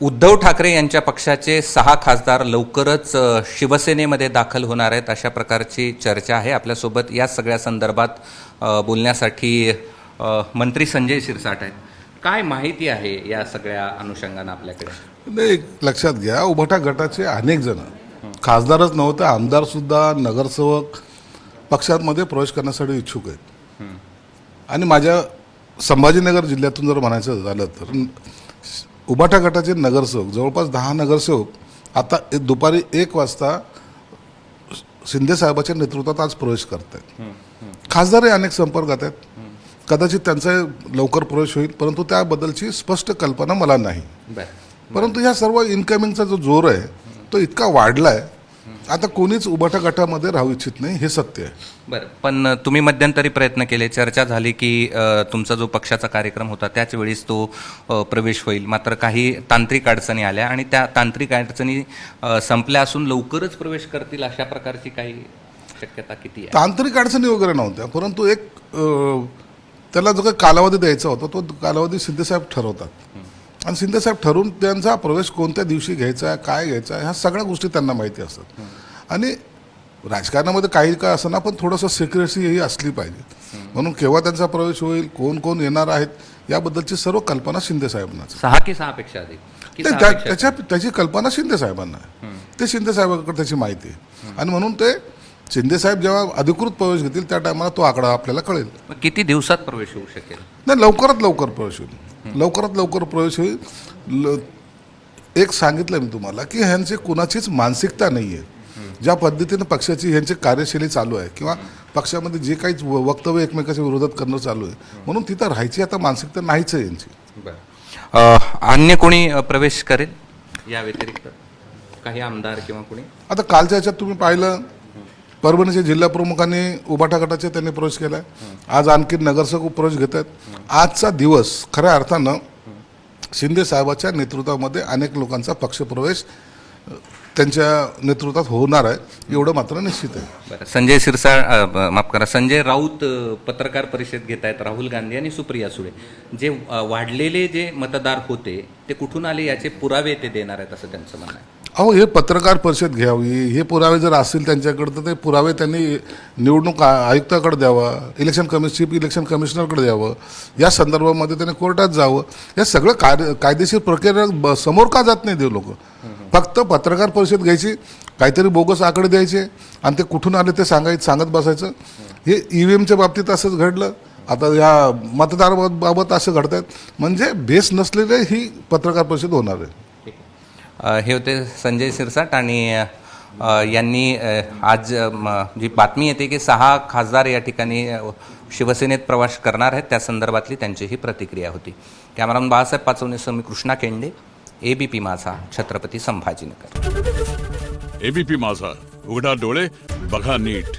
उद्धव ठाकरे यांच्या पक्षाचे 6 खासदार लवकरच शिवसेनेमध्ये दाखल होणार आहेत अशा प्रकारची चर्चा आहे। आपल्यासोबत या सगळ्या संदर्भात बोलण्यासाठी मंत्री संजय शिरसाट आहेत। काय माहिती आहे या सगळ्या अनुषंगाने आपल्याकडे? एक लक्षात घ्या, उभाटा गटाचे अनेक जण खासदारच नव्हते, आमदार सुद्धा, नगरसेवक पक्षांमध्ये प्रवेश करण्यासाठी इच्छुक आहेत। आणि माझ्या संभाजीनगर जिल्ह्यातून जर म्हणायचं झालं तर उभाटा गटाचे नगरसेवक जवळपास 10 नगरसेवक आता दुपारी 1 वाजता शिंदे साहेबांच्या नेतृत्वात आज प्रवेश करत आहेत। खासदारही अनेक संपर्कात आहेत, कदाचित त्यांचा लवकर प्रवेश होईल, परंतु त्याबद्दलची स्पष्ट कल्पना मला नाही। परंतु ह्या सर्व इनकमिंगचा जो जोर आहे तो इतका वाढला आहे, आता कोणीच उभाटा गटामध्ये राहू इच्छित नाही, हे सत्य आहे। बरं, पण तुम्ही मध्यंतरी प्रयत्न केले, चर्चा झाली की तुमचा जो पक्षाचा कार्यक्रम होता त्याच वेळीस तो प्रवेश होईल, मात्र काही तांत्रिक अडचणी आल्या आणि त्या तांत्रिक अडचणी संपल्या असून लवकरच प्रवेश करतील अशा प्रकारची काही शक्यता किती आहे? तांत्रिक अडचणी वगैरे नव्हत्या, परंतु एक त्याला जो काही कालावधी द्यायचा होता तो कालावधी शिंदेसाहेब ठरवतात आणि शिंदेसाहेब ठरवून त्यांचा प्रवेश कोणत्या दिवशी घ्यायचा आहे, काय घ्यायचा आहे, ह्या सगळ्या गोष्टी त्यांना माहिती असतात। आणि राजकारणामध्ये काही काय असं ना, पण थोडंसं सिक्रेसी ही असली पाहिजे, म्हणून केव्हा त्यांचा प्रवेश होईल, कोण कोण येणार आहेत याबद्दलची सर्व कल्पना शिंदेसाहेबांना। 6 की 6 पेक्षा अधिक त्याची कल्पना शिंदेसाहेबांना आहे, ते शिंदेसाहेबांकडे त्याची माहिती आहे आणि म्हणून ते शिंदेसाहेब जेव्हा अधिकृत प्रवेश घेतील त्या टायमाला तो आकडा आपल्याला कळेल। किती दिवसात प्रवेश होऊ शकेल? नाही, लवकरात लवकर प्रवेश होईल, लवकरात लवकर प्रवेश होईल। एक सांगितलं मी तुम्हाला की ह्यांची कुणाचीच मानसिकता नाही आहे, ज्या पद्धतीने पक्षाची ह्यांची कार्यशैली चालू आहे किंवा पक्षामध्ये जे काही वक्तव्य एकमेकाच्या विरोधात करणं चालू आहे, म्हणून तिथं राहायची आता मानसिकता नाहीच आहे यांची। अन्य कोणी प्रवेश करेल या व्यतिरिक्त? काही आमदार किंवा कोणी? आता कालच्या ह्याच्यात तुम्ही पाहिलं, परभणीचे जिल्हा प्रमुखांनी उभाटा गटाचे त्यांनी प्रवेश केलाय, आज आणखी नगरसेवक प्रवेश घेत आहेत। आजचा दिवस खऱ्या अर्थानं शिंदे साहेबाच्या नेतृत्वामध्ये अनेक लोकांचा पक्षप्रवेश त्यांच्या नेतृत्वात होणार आहे, एवढं मात्र निश्चित आहे। संजय शिरसाट, माफ करा, संजय राऊत पत्रकार परिषद घेत आहेत। राहुल गांधी आणि सुप्रिया सुळे जे वाढलेले जे मतदार होते ते कुठून आले याचे पुरावे ते देणार आहेत असं त्यांचं म्हणणं आहे। अहो, हे पत्रकार परिषद घ्यावी, हे पुरावे जर असतील त्यांच्याकडे तर ते पुरावे त्यांनी निवडणूक आयुक्ताकडे द्यावा, चीफ इलेक्शन कमिशनरकडे द्यावं, या संदर्भामध्ये त्यांनी कोर्टात जावं। या सगळं कायदेशीर प्रक्रिया समोर का जात नाही ते लोक? फक्त पत्रकार परिषद घ्यायची, काहीतरी बोगस आकडे द्यायचे आणि ते कुठून आले ते सांगत बसायचं। हे EVMच्या बाबतीत असंच घडलं, आता या मतदाराबाबत असं घडत आहेत, म्हणजे बेस नसलेले ही पत्रकार परिषद होणार आहे। हे होते संजय शिरसाट आणि यांनी आज जी बातमी येते की 6 खासदार या ठिकाणी शिवसेनेत प्रवेश करणार आहेत त्या संदर्भातली त्यांची ही प्रतिक्रिया होती। कॅमेरामन बाळासाहेब पाचवणेसह मी कृष्णा केंडे, ABP माझा, छत्रपती संभाजीनगर। ABP माझा, उघडा डोळे बघा नीट।